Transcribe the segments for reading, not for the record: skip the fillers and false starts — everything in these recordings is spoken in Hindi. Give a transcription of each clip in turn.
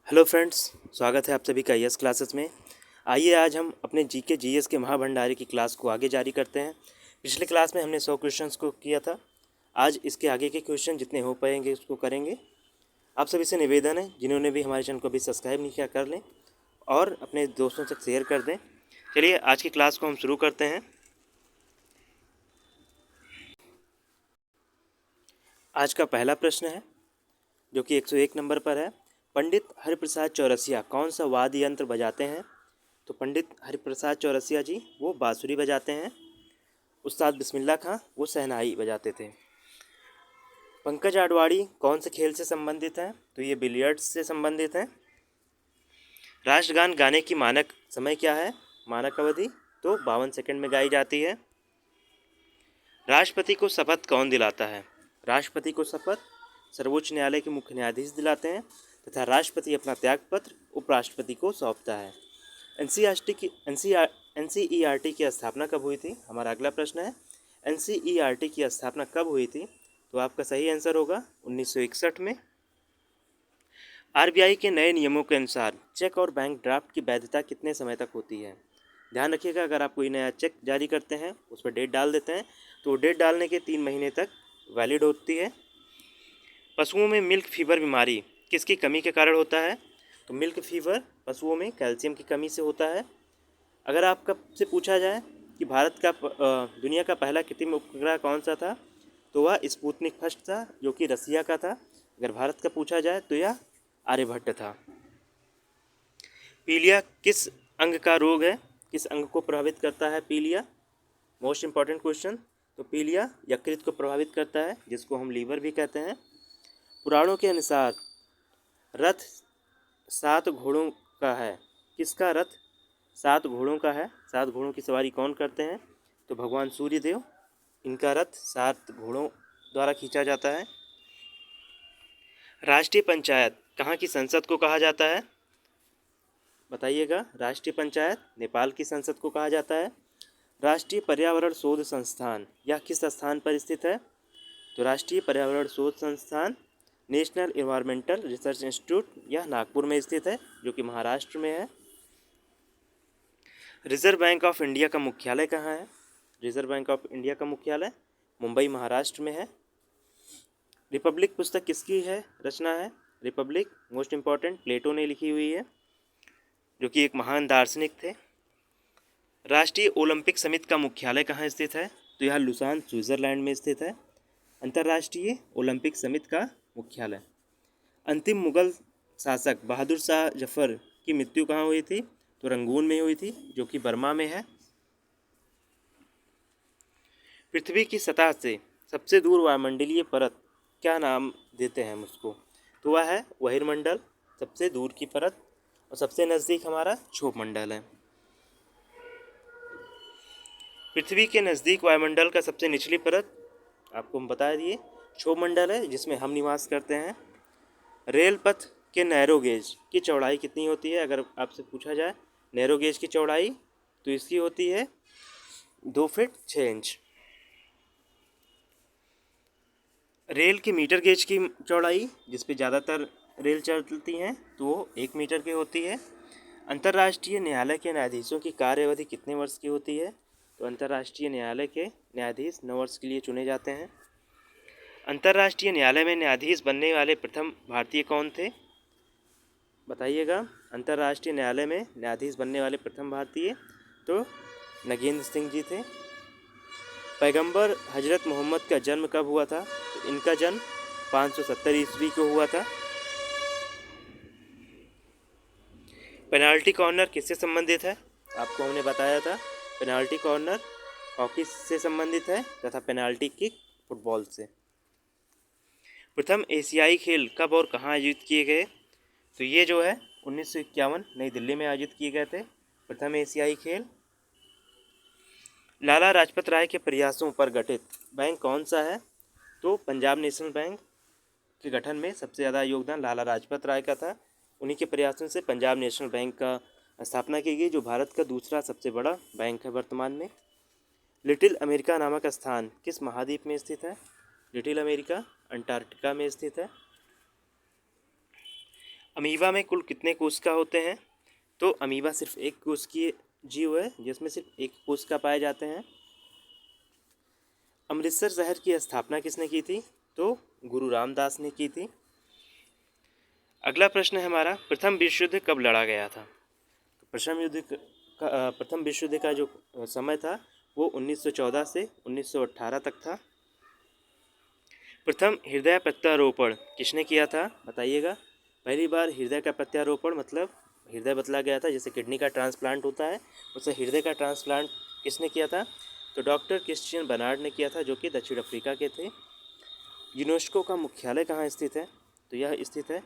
हेलो फ्रेंड्स, स्वागत है आप सभी का यस क्लासेस में। आइए आज हम अपने जीके जीएस के महाभंडारी की क्लास को आगे जारी करते हैं। पिछले क्लास में हमने 100 क्वेश्चंस को किया था। आज इसके आगे के क्वेश्चन जितने हो पाएंगे उसको करेंगे। आप सभी से निवेदन है, जिन्होंने भी हमारे चैनल को अभी सब्सक्राइब नहीं किया कर लें और अपने दोस्तों तक शेयर कर दें। चलिए आज की क्लास को हम शुरू करते हैं। आज का पहला प्रश्न है जो कि 101 नंबर पर है। पंडित हरिप्रसाद चौरसिया कौन सा वाद्य यंत्र बजाते हैं? तो पंडित हरिप्रसाद चौरसिया जी वो बांसुरी बजाते हैं। उस्ताद बिस्मिल्लाह खां वो शहनाई बजाते थे। पंकज आडवाणी कौन से खेल से संबंधित हैं? तो ये बिलियर्ड्स से संबंधित हैं। राष्ट्रगान गाने की मानक समय क्या है? मानक अवधि तो 52 सेकंड में गाई जाती है। राष्ट्रपति को शपथ कौन दिलाता है? राष्ट्रपति को शपथ सर्वोच्च न्यायालय के मुख्य न्यायाधीश दिलाते हैं तथा राष्ट्रपति अपना त्यागपत्र उपराष्ट्रपति को सौंपता है। एनसीईआरटी की स्थापना कब हुई थी? हमारा अगला प्रश्न है एनसीईआरटी की स्थापना कब हुई थी? तो आपका सही आंसर होगा 1961 में। आरबीआई के नए नियमों के अनुसार चेक और बैंक ड्राफ्ट की वैधता कितने समय तक होती है? ध्यान रखिएगा, अगर आप कोई नया चेक जारी करते हैं उस पर डेट डाल देते हैं तो डेट डालने के 3 महीने तक वैलिड होती है। पशुओं में मिल्क फीवर बीमारी किसकी कमी के कारण होता है? तो मिल्क फीवर पशुओं में कैल्शियम की कमी से होता है। अगर आपका से पूछा जाए कि भारत का दुनिया का पहला कृत्रिम उपग्रह कौन सा था? तो वह स्पुतनिक फर्स्ट था जो कि रसिया का था। अगर भारत का पूछा जाए तो यह आर्यभट्ट था। पीलिया किस अंग का रोग है? किस अंग को प्रभावित करता है पीलिया? Most important question. तो पीलिया यकृत को प्रभावित करता है जिसको हम लीवर भी कहते हैं। पुराणों के अनुसार रथ 7 घोड़ों का है। किसका रथ 7 घोड़ों का है? 7 घोड़ों की सवारी कौन करते हैं? तो भगवान सूर्यदेव, इनका रथ 7 घोड़ों द्वारा खींचा जाता है। राष्ट्रीय पंचायत कहाँ की संसद को कहा जाता है? बताइएगा। राष्ट्रीय पंचायत नेपाल की संसद को कहा जाता है। राष्ट्रीय पर्यावरण शोध संस्थान यह किस स्थान पर स्थित है? तो राष्ट्रीय पर्यावरण शोध संस्थान नेशनल एनवायरमेंटल रिसर्च इंस्टीट्यूट यह नागपुर में स्थित है जो कि महाराष्ट्र में है। रिजर्व बैंक ऑफ इंडिया का मुख्यालय कहाँ है? रिजर्व बैंक ऑफ इंडिया का मुख्यालय मुंबई महाराष्ट्र में है। रिपब्लिक पुस्तक किसकी है रचना है? रिपब्लिक मोस्ट इम्पॉर्टेंट प्लेटो ने लिखी हुई है जो कि एक महान दार्शनिक थे। राष्ट्रीय ओलंपिक समिति का मुख्यालय कहाँ स्थित है? तो यह लुसान स्विट्जरलैंड में स्थित है। अंतर्राष्ट्रीय ओलंपिक समिति का मुख्यालय। अंतिम मुगल शासक बहादुर शाह जफर की मृत्यु कहाँ हुई थी? तो रंगून में हुई थी जो कि बर्मा में है। पृथ्वी की सतह से सबसे दूर वायुमंडलीय परत क्या नाम देते हैं हम उसको? तो वह है बहिर्मंडल, सबसे दूर की परत, और सबसे नज़दीक हमारा क्षोभ मंडल है। पृथ्वी के नज़दीक वायुमंडल का सबसे निचली परत आपको हम बता दिए क्षोभ मंडल है जिसमें हम निवास करते हैं। रेल पथ के नैरो गेज की चौड़ाई कितनी होती है? अगर आपसे पूछा जाए नैरो गेज की चौड़ाई तो इसकी होती है 2 फीट 6 इंच। रेल की मीटर गेज की चौड़ाई जिस पे ज़्यादातर रेल चलती हैं तो वो 1 मीटर की होती है। अंतर्राष्ट्रीय न्यायालय के न्यायाधीशों की कार्य कितने वर्ष की होती है? तो अंतर्राष्ट्रीय न्यायालय के न्यायाधीश 9 वर्ष के लिए चुने जाते हैं। अंतर्राष्ट्रीय न्यायालय में न्यायाधीश बनने वाले प्रथम भारतीय कौन थे? बताइएगा। अंतर्राष्ट्रीय न्यायालय में न्यायाधीश बनने वाले प्रथम भारतीय तो नगेंद्र सिंह जी थे। पैगंबर हजरत मोहम्मद का जन्म कब हुआ था? तो इनका जन्म 570 ईस्वी को हुआ था। पेनाल्टी कॉर्नर किससे संबंधित है? आपको हमने बताया था पेनाल्टी कॉर्नर हॉकी से संबंधित है तथा पेनाल्टी किक फुटबॉल से। प्रथम एशियाई खेल कब और कहाँ आयोजित किए गए? तो ये जो है 1951 नई दिल्ली में आयोजित किए गए थे प्रथम एशियाई खेल। लाला लाजपत राय के प्रयासों पर गठित बैंक कौन सा है? तो पंजाब नेशनल बैंक के गठन में सबसे ज़्यादा योगदान लाला लाजपत राय का था। उन्हीं के प्रयासों से पंजाब नेशनल बैंक का स्थापना की गई जो भारत का दूसरा सबसे बड़ा बैंक है वर्तमान में। लिटिल अमेरिका नामक स्थान किस महाद्वीप में स्थित है? लिटिल अमेरिका अंटार्कटिका में स्थित है। अमीबा में कुल कितने कोशिका होते हैं? तो अमीबा सिर्फ एक कोशिकीय जीव है जिसमें सिर्फ एक कोशिका पाए जाते हैं। अमृतसर शहर की स्थापना किसने की थी? तो गुरु रामदास ने की थी। अगला प्रश्न है हमारा, प्रथम विश्व युद्ध कब लड़ा गया था? प्रथम विश्व युद्ध का जो समय था वो 1914 से 1918 तक था। प्रथम हृदय प्रत्यारोपण किसने किया था? बताइएगा। पहली बार हृदय का प्रत्यारोपण मतलब हृदय बदला गया था, जैसे किडनी का ट्रांसप्लांट होता है उससे हृदय का ट्रांसप्लांट किसने किया था? तो डॉक्टर क्रिश्चियन बर्नार्ड ने किया था, जो कि दक्षिण अफ्रीका के थे। यूनेस्को का मुख्यालय कहाँ स्थित है? तो यह स्थित है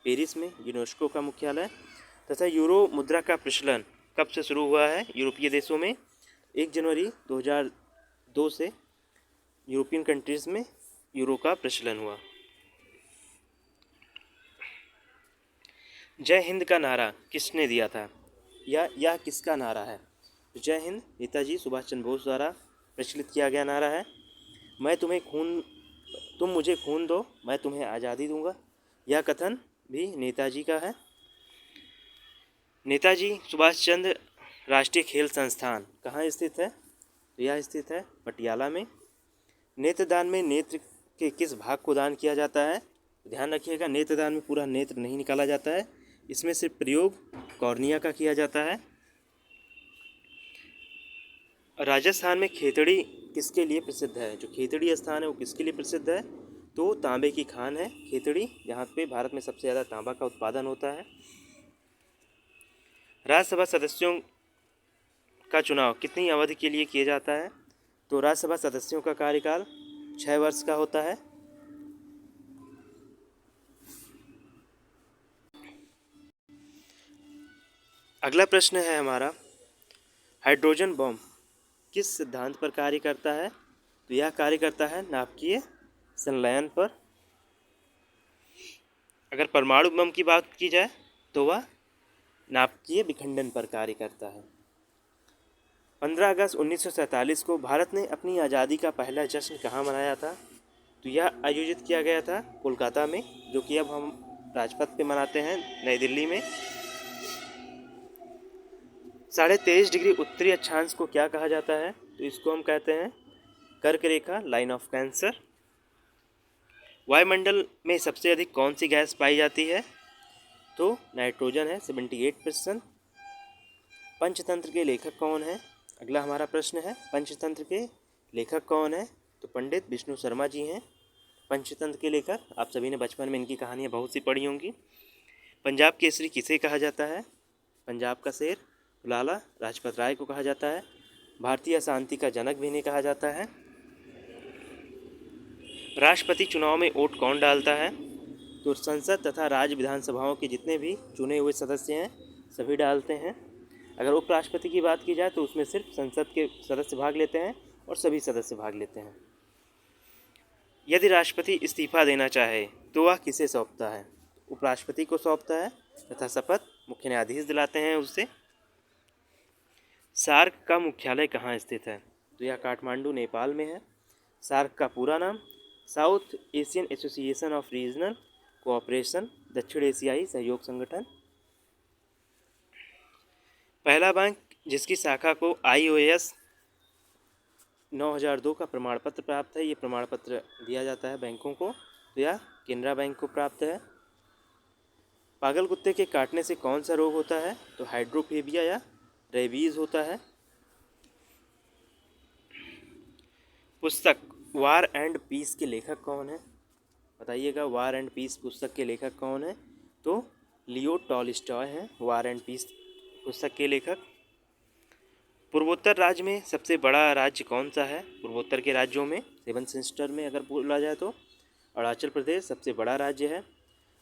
पेरिस में यूनेस्को का मुख्यालय। तथा यूरो मुद्रा का प्रचलन कब से शुरू हुआ है यूरोपीय देशों में? 1 जनवरी 2002 से यूरोपियन कंट्रीज़ में यूरो का प्रचलन हुआ। जय हिंद का नारा किसने दिया था? यह किसका नारा है? जय हिंद नेताजी सुभाष चंद्र बोस द्वारा प्रचलित किया गया नारा है। तुम मुझे खून दो, मैं तुम्हें आज़ादी दूंगा, यह कथन भी नेताजी का है। नेताजी सुभाष चंद्र राष्ट्रीय खेल संस्थान कहाँ स्थित है? तो यह स्थित है पटियाला में। नेत्रदान में नेत्र के किस भाग को दान किया जाता है? ध्यान रखिएगा, नेत्रदान में पूरा नेत्र नहीं निकाला जाता है, इसमें सिर्फ प्रयोग कॉर्निया का किया जाता है। राजस्थान में खेतड़ी किसके लिए प्रसिद्ध है? जो खेतड़ी स्थान है वो किसके लिए प्रसिद्ध है? तो तांबे की खान है खेतड़ी, जहाँ पे भारत में सबसे ज़्यादा तांबा का उत्पादन होता है। राज्यसभा सदस्यों का चुनाव कितनी अवधि के लिए किया जाता है? तो राज्यसभा सदस्यों का कार्यकाल 6 वर्ष का होता है। अगला प्रश्न है हमारा, हाइड्रोजन बम किस सिद्धांत पर कार्य करता है? तो यह कार्य करता है नाभिकीय संलयन पर। अगर परमाणु बम की बात की जाए तो वह नाभिकीय विखंडन पर कार्य करता है। 15 अगस्त 1947 को भारत ने अपनी आज़ादी का पहला जश्न कहाँ मनाया था? तो यह आयोजित किया गया था कोलकाता में, जो कि अब हम राजपथ पे मनाते हैं नई दिल्ली में। 23.5 डिग्री उत्तरी अक्षांश को क्या कहा जाता है? तो इसको हम कहते हैं कर्क रेखा, लाइन ऑफ कैंसर। वायुमंडल में सबसे अधिक कौन सी गैस पाई जाती है? तो नाइट्रोजन है 78%। पंचतंत्र के लेखक कौन है? अगला हमारा प्रश्न है, पंचतंत्र के लेखक कौन है? तो पंडित विष्णु शर्मा जी हैं पंचतंत्र के लेखक। आप सभी ने बचपन में इनकी कहानियाँ बहुत सी पढ़ी होंगी। पंजाब केसरी किसे कहा जाता है? पंजाब का शेर लाला लाजपत राय को कहा जाता है। भारतीय शांति का जनक भी इन्हें कहा जाता है। राष्ट्रपति चुनाव में वोट कौन डालता है? तो संसद तथा राज्य विधानसभाओं के जितने भी चुने हुए सदस्य हैं सभी डालते हैं। अगर उपराष्ट्रपति की बात की जाए तो उसमें सिर्फ संसद के सदस्य भाग लेते हैं और सभी सदस्य भाग लेते हैं। यदि राष्ट्रपति इस्तीफा देना चाहे तो वह किसे सौंपता है? उपराष्ट्रपति को सौंपता है तथा शपथ मुख्य न्यायाधीश दिलाते हैं उससे। सार्क का मुख्यालय कहाँ स्थित है? तो यह काठमांडू नेपाल में है। सार्क का पूरा नाम south Asian association of regional cooperation, दक्षिण एशियाई सहयोग संगठन। पहला बैंक जिसकी शाखा को IOS 9002 का प्रमाण पत्र प्राप्त है, ये प्रमाण पत्र दिया जाता है बैंकों को, तो यह केनरा बैंक को प्राप्त है। पागल कुत्ते के काटने से कौन सा रोग होता है? तो हाइड्रोफेबिया या रेबीज होता है। पुस्तक वार एंड पीस के लेखक कौन है? बताइएगा, वार एंड पीस पुस्तक के लेखक कौन है? तो लियो टॉलस्टॉय हैं वार एंड पीस पुस्तक के लेखक। पूर्वोत्तर राज्य में सबसे बड़ा राज्य कौन सा है? पूर्वोत्तर के राज्यों में 7 सिस्टर में अगर बोला जाए तो अरुणाचल प्रदेश सबसे बड़ा राज्य है।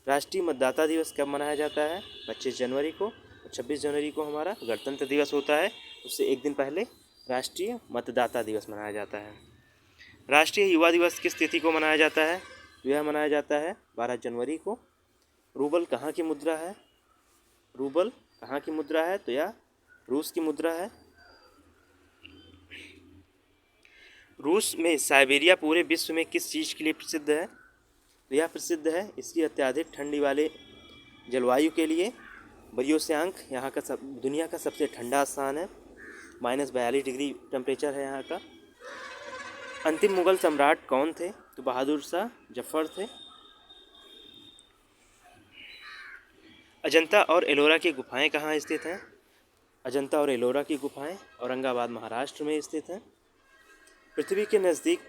राष्ट्रीय मतदाता दिवस कब मनाया जाता है? 25 जनवरी को। 26 जनवरी को हमारा गणतंत्र दिवस होता है, उससे एक दिन पहले राष्ट्रीय मतदाता दिवस मनाया जाता है। राष्ट्रीय युवा दिवस किस तिथि को मनाया जाता है? यह मनाया जाता है 12 जनवरी को। रूबल कहाँ की मुद्रा है? रूबल कहाँ की मुद्रा है? तो यह रूस की मुद्रा है। रूस में साइबेरिया पूरे विश्व में किस चीज़ के लिए प्रसिद्ध है? तो यह प्रसिद्ध है इसकी अत्यधिक ठंडी वाले जलवायु के लिए बरियोस्यांग यहाँ का दुनिया का सबसे ठंडा स्थान है, -42 डिग्री टेम्परेचर है यहाँ का। अंतिम मुगल सम्राट कौन थे? तो बहादुर शाह जफर थे। अजंता और एलोरा की गुफाएं कहाँ स्थित हैं? अजंता और एलोरा की गुफाएं औरंगाबाद महाराष्ट्र में स्थित हैं। पृथ्वी के नज़दीक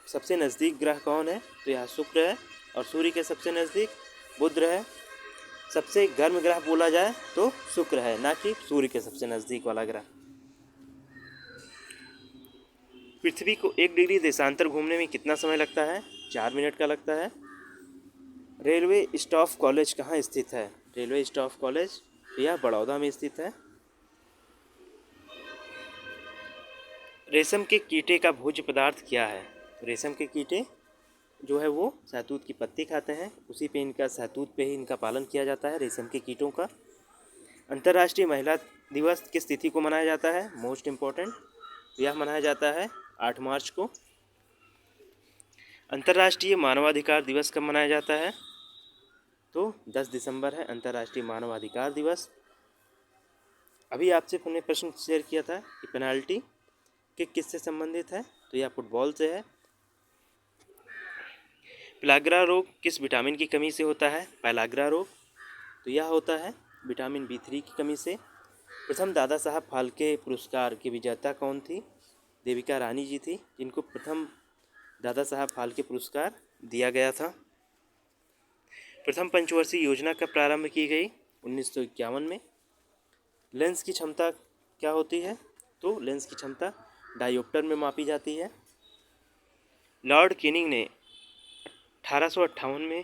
सबसे नज़दीक ग्रह कौन है? तो यह शुक्र है। और सूर्य के सबसे नज़दीक बुध है। सबसे गर्म ग्रह बोला जाए तो शुक्र है, ना कि सूर्य के सबसे नज़दीक वाला ग्रह। पृथ्वी को 1 डिग्री देशांतर घूमने में कितना समय लगता है? 4 मिनट का लगता है। रेलवे स्टाफ कॉलेज कहाँ स्थित है? रेलवे स्टाफ कॉलेज यह बड़ौदा में स्थित है। रेशम के कीटे का भोज्य पदार्थ क्या है? रेशम के कीटे जो है वो शहतूत की पत्ती खाते हैं, उसी पे इनका शहतूत पे ही इनका पालन किया जाता है, रेशम के कीटों का। अंतर्राष्ट्रीय महिला दिवस किस तिथि को मनाया जाता है? मोस्ट इम्पोर्टेंट, यह मनाया जाता है 8 मार्च को। अंतर्राष्ट्रीय मानवाधिकार दिवस कब मनाया जाता है? तो 10 दिसंबर है अंतर्राष्ट्रीय मानवाधिकार दिवस। अभी आपसे हमने प्रश्न शेयर किया था कि पेनाल्टी किससे संबंधित है? तो यह फुटबॉल से है। पेलाग्रा रोग किस विटामिन की कमी से होता है? पेलाग्रा रोग तो यह होता है विटामिन B3 की कमी से। प्रथम दादा साहब फाल्के पुरस्कार की विजेता कौन थी? देविका रानी जी थी, जिनको प्रथम दादा साहब फाल्के पुरस्कार दिया गया था। प्रथम पंचवर्षीय योजना कब प्रारंभ की गई? 1951 में। लेंस की क्षमता क्या होती है? तो लेंस की क्षमता डायोप्टर में मापी जाती है। लॉर्ड कैनिंग ने 1858 में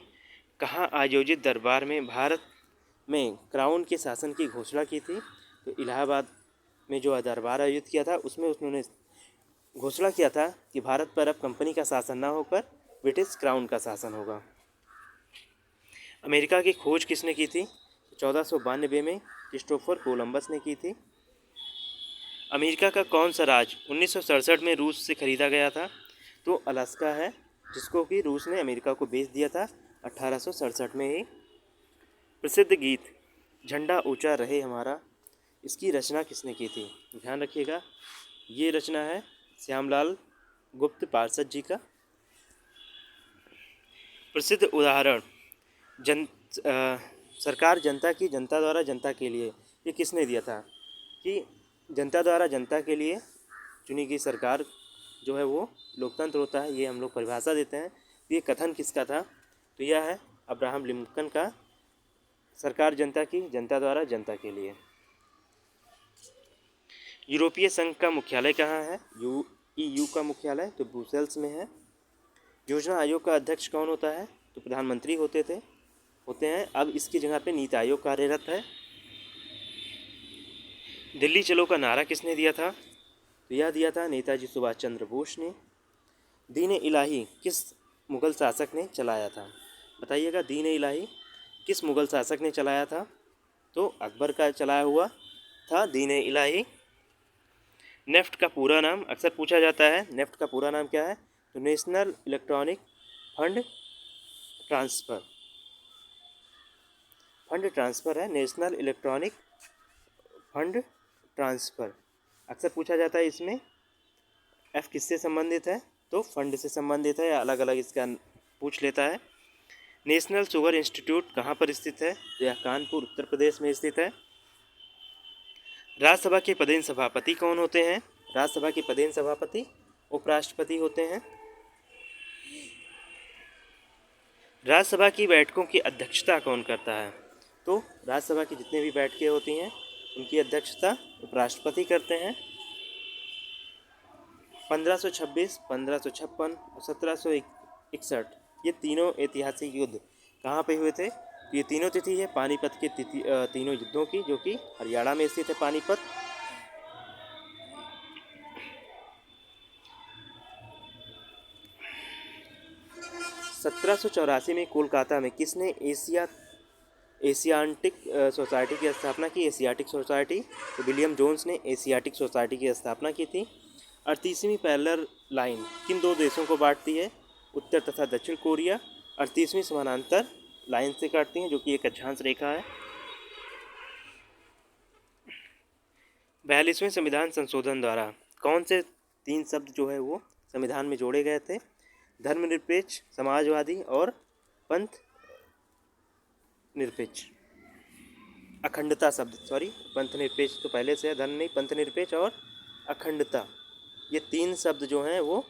कहाँ आयोजित दरबार में भारत में क्राउन के शासन की घोषणा की थी? तो इलाहाबाद में जो दरबार आयोजित किया था उसमें उन्होंने घोषणा किया था कि भारत पर अब कंपनी का शासन ना होकर ब्रिटिश क्राउन का शासन होगा। अमेरिका की खोज किसने की थी? 1492 में क्रिस्टोफर कोलंबस ने की थी। अमेरिका का कौन सा राज्य 1967 में रूस से खरीदा गया था? तो अलास्का है, जिसको कि रूस ने अमेरिका को बेच दिया था 1867 में ही। प्रसिद्ध गीत झंडा ऊंचा रहे हमारा, इसकी रचना किसने की थी? ध्यान रखिएगा, ये रचना है श्यामलाल गुप्त पार्षद जी का। प्रसिद्ध उदाहरण सरकार जनता की, जनता द्वारा जनता के लिए, ये किसने दिया था? कि जनता द्वारा जनता के लिए चुनी गई सरकार जो है वो लोकतंत्र होता है, ये हम लोग परिभाषा देते हैं। ये कथन किसका था? तो यह है अब्राहम लिंकन का, सरकार जनता की, जनता द्वारा जनता के लिए। यूरोपीय संघ का मुख्यालय कहाँ है? EU का मुख्यालय तो ब्रुसेल्स में है। योजना आयोग का अध्यक्ष कौन होता है? तो प्रधानमंत्री होते हैं। अब इसकी जगह पे नीति आयोग कार्यरत है। दिल्ली चलो का नारा किसने दिया था? तो यह दिया था नेताजी सुभाष चंद्र बोस ने। दीन इलाही किस मुग़ल शासक ने चलाया था? बताइएगा, दीन इलाही किस मुग़ल शासक ने चलाया था? तो अकबर का चलाया हुआ था दीन इलाही। नेफ्ट का पूरा नाम अक्सर पूछा जाता है, नेफ्ट का पूरा नाम क्या है? तो नेशनल इलेक्ट्रॉनिक फंड ट्रांसफ़र है, नेशनल इलेक्ट्रॉनिक फंड ट्रांसफ़र अक्सर पूछा जाता है। इसमें एफ किससे संबंधित है? तो फंड से संबंधित है, या अलग अलग इसका पूछ लेता है। नेशनल शुगर इंस्टीट्यूट कहाँ पर स्थित है? तो यह कानपुर उत्तर प्रदेश में स्थित है। राज्यसभा के पदेन सभापति कौन होते हैं? राज्यसभा के पदेन सभापति उपराष्ट्रपति होते हैं। राज्यसभा की बैठकों की अध्यक्षता कौन करता है? तो राज्यसभा की जितने भी बैठकें होती हैं उनकी अध्यक्षता उपराष्ट्रपति करते हैं। 1526, 1556 और 1761 ये तीनों ऐतिहासिक युद्ध कहाँ पे हुए थे? ये तीनों तिथि है पानीपत के तीनों युद्धों की, जो कि हरियाणा में स्थित है पानीपत। (1784) में कोलकाता में किसने एशियाटिक सोसाइटी की स्थापना की? एशियाटिक सोसाइटी तो विलियम जोन्स ने एशियाटिक सोसाइटी की स्थापना की थी। 38वीं पैरेलल लाइन किन दो देशों को बांटती है? उत्तर तथा दक्षिण कोरिया। 38वीं समानांतर लाइन से काटती हैं, जो कि एक अक्षांश रेखा है। 42वें संविधान संशोधन द्वारा कौन से 3 शब्द जो है वो संविधान में जोड़े गए थे? धर्मनिरपेक्ष, समाजवादी और पंथ निरपेक्ष। अखंडता शब्द, सॉरी, पंथ निरपेक्ष तो पहले से है, धर्म नहीं, पंथ निरपेक्ष और अखंडता, ये 3 शब्द जो हैं वो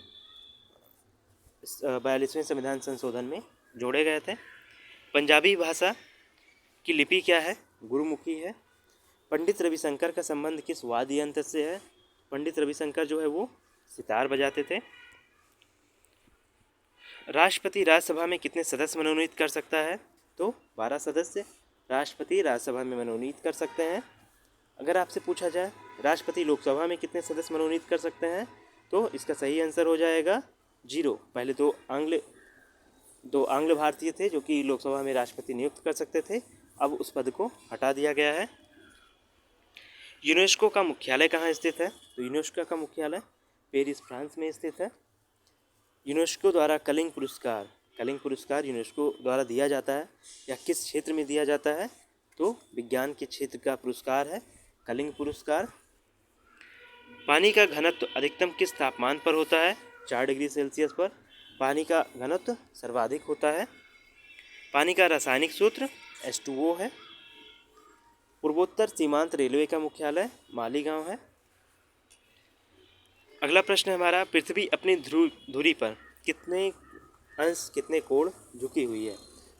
42वें संविधान संशोधन में जोड़े गए थे। पंजाबी भाषा की लिपि क्या है? गुरुमुखी है। पंडित रविशंकर का संबंध किस वाद्य यंत्र से है? पंडित रविशंकर जो है वो सितार बजाते थे। राष्ट्रपति राज्यसभा में कितने सदस्य मनोनीत कर सकता है? तो 12 सदस्य राष्ट्रपति राज्यसभा में मनोनीत कर सकते हैं। अगर आपसे पूछा जाए राष्ट्रपति लोकसभा में कितने सदस्य मनोनीत कर सकते हैं, तो इसका सही आंसर हो जाएगा 0। पहले दो आंग्ल भारतीय थे जो कि लोकसभा में राष्ट्रपति नियुक्त कर सकते थे, अब उस पद को हटा दिया गया है। यूनेस्को का मुख्यालय कहाँ स्थित है? तो यूनेस्को का मुख्यालय पेरिस, फ्रांस में स्थित है। यूनेस्को द्वारा कलिंग पुरस्कार यूनेस्को द्वारा दिया जाता है या किस क्षेत्र में दिया जाता है? तो विज्ञान के क्षेत्र का पुरस्कार है कलिंग पुरस्कार। पानी का घनत्व अधिकतम किस तापमान पर होता है? 4 डिग्री सेल्सियस पर पानी का घनत्व सर्वाधिक होता है। पानी का रासायनिक सूत्र H2O है। पूर्वोत्तर सीमांत रेलवे का मुख्यालय मालीगांव है। अगला प्रश्न है हमारा, पृथ्वी अपनी धुरी पर कितने कोण झुकी हुई है?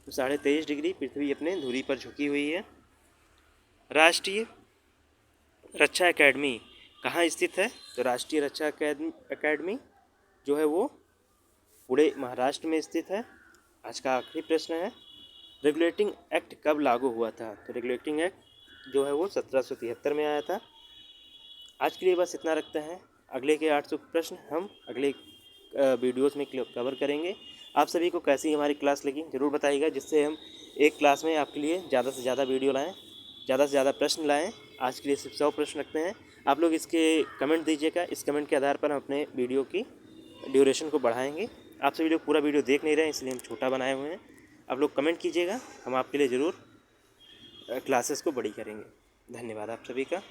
तो 23.5 डिग्री पृथ्वी अपने धुरी पर झुकी हुई है। राष्ट्रीय रक्षा एकेडमी कहाँ स्थित है? तो राष्ट्रीय रक्षा एकेडमी जो है वो पुणे, महाराष्ट्र में स्थित है। आज का आखिरी प्रश्न है, रेगुलेटिंग एक्ट कब लागू हुआ था? तो रेगुलेटिंग एक्ट जो है वो 1773 में आया था। आज के लिए बस इतना रखते हैं। अगले के 800 प्रश्न हम अगले वीडियोस में कवर करेंगे। आप सभी को कैसी हमारी क्लास लगी ज़रूर बताइएगा, जिससे हम एक क्लास में आपके लिए ज़्यादा से ज़्यादा वीडियो लाएँ, ज़्यादा से ज़्यादा प्रश्न लाएँ। आज के लिए सिर्फ 100 प्रश्न रखते हैं। आप लोग इसके कमेंट दीजिएगा, इस कमेंट के आधार पर हम अपने वीडियो की ड्यूरेशन को बढ़ाएंगे। आप सभी लोग पूरा वीडियो देख नहीं रहे हैं, इसलिए हम छोटा बनाए हुए हैं। आप लोग कमेंट कीजिएगा, हम आपके लिए ज़रूर क्लासेस को बड़ी करेंगे। धन्यवाद आप सभी का।